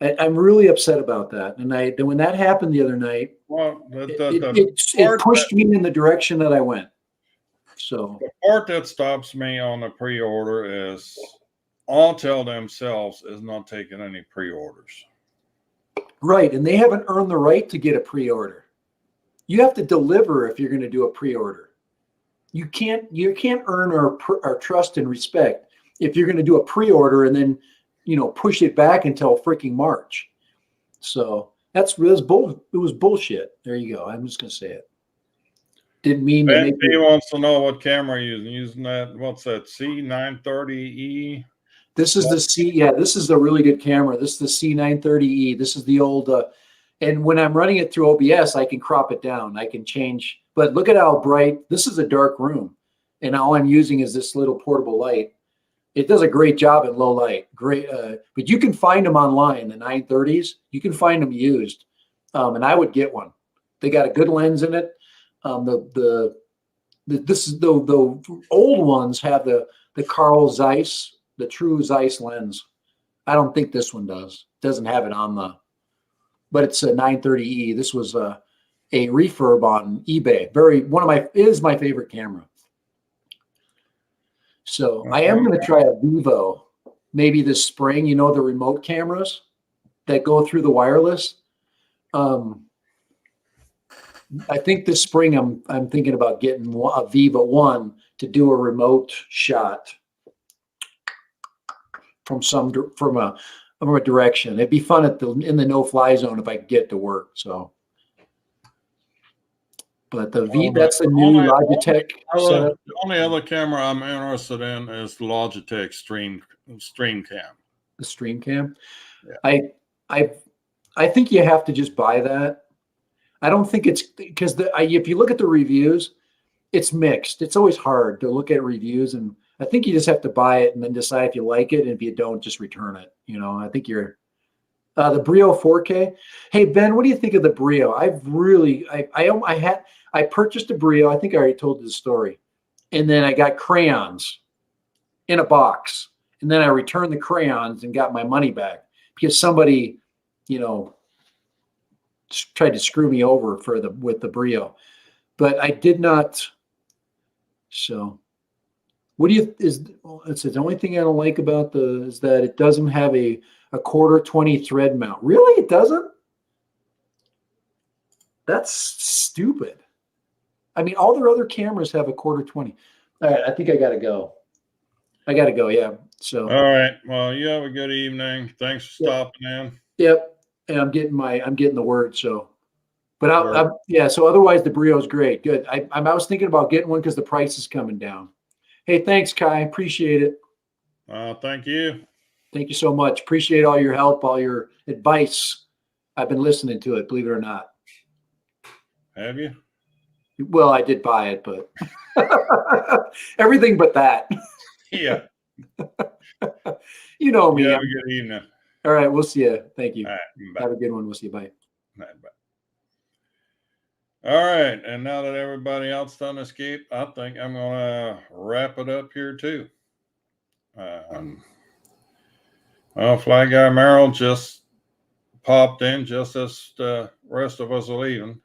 I'm really upset about that. And when that happened the other night, Well, it pushed me in the direction that I went. So the part that stops me on the pre-order is Autel themselves is not taking any pre-orders. right, and they haven't earned the right to get a pre-order. You have to deliver if you're going to do a pre-order. You can't earn our trust and respect if you're going to do a pre-order and then push it back until freaking March. So it was bullshit. There you go. I'm just going to say it. Didn't mean to make he wants to know what camera you're using. That what's that C930E? This is the C. Yeah, this is the really good camera. This is the C930E. This is the old. And when I'm running it through OBS, I can crop it down. I can change. But look at how bright. This is a dark room, and all I'm using is this little portable light. It does a great job at low light. Great, but you can find them online. The 930s, you can find them used, and I would get one. They got a good lens in it. The old ones have the Carl Zeiss, the true Zeiss lens. I don't think this one does. Doesn't have it on the, but it's a 930E. This was a refurb on eBay. Is my favorite camera. So I am going to try a Vivo maybe this spring. The remote cameras that go through the wireless. I think this spring I'm thinking about getting a Vivo 1 to do a remote shot from a direction. It'd be fun in the no-fly zone if I could get it to work. So, but that's the new Logitech setup. The only other camera I'm interested in is the Logitech Stream Cam. The Stream Cam. Yeah. I think you have to just buy that. I don't think it's because if you look at the reviews, it's mixed. It's always hard to look at reviews, and I think you just have to buy it and then decide if you like it, and if you don't, just return it. I think the Brio 4K. Hey Ben, what do you think of the Brio? I purchased a Brio. I think I already told you the story, and then I got crayons in a box, and then I returned the crayons and got my money back because somebody, tried to screw me over with the Brio, but I did not. So, it's the only thing I don't like about is that it doesn't have a 1/4-20 thread mount. Really, it doesn't? That's stupid. I mean, all their other cameras have a 1/4-20. All right, I think I gotta go. Yeah. So. All right. Well, you have a good evening. Thanks for stopping in. Yep. And I'm getting the word. So, but so otherwise the Brio is great. Good. I was thinking about getting one because the price is coming down. Hey, thanks, Kai. Appreciate it. Thank you. Thank you so much. Appreciate all your help, all your advice. I've been listening to it, believe it or not. Have you? Well, I did buy it, but everything but that. Yeah. You know me. Have a good evening. All right. We'll see you. Thank you. All right, have a good one. We'll see you. Bye. Bye. All right. And now that everybody else done escape, I think I'm going to wrap it up here too. Fly Guy Merrill just popped in just as the rest of us are leaving.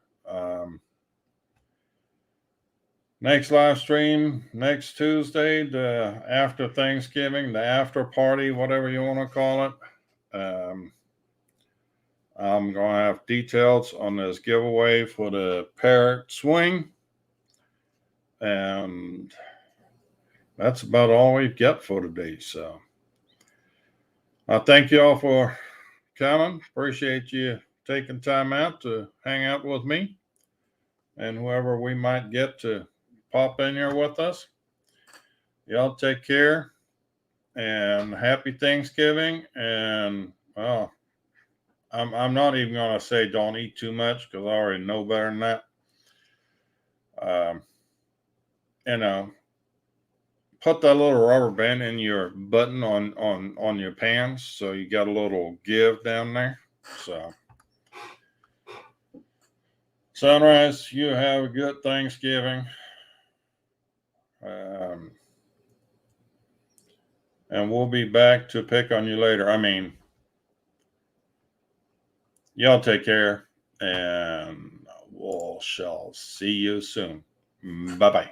Next live stream next Tuesday, the after Thanksgiving, the after party, whatever you want to call it. I'm going to have details on this giveaway for the Parrot Swing. And that's about all we've got for today. So I thank you all for coming. Appreciate you taking time out to hang out with me and whoever we might get to pop in here with us. Y'all take care and happy Thanksgiving. And well, I'm not even going to say don't eat too much because I already know better than that. Put that little rubber band in your button on your pants so you got a little give down there. So, Sunrise, you have a good Thanksgiving. And we'll be back to pick on you later. I mean, Y'all take care, and we'll shall see you soon. Bye-bye.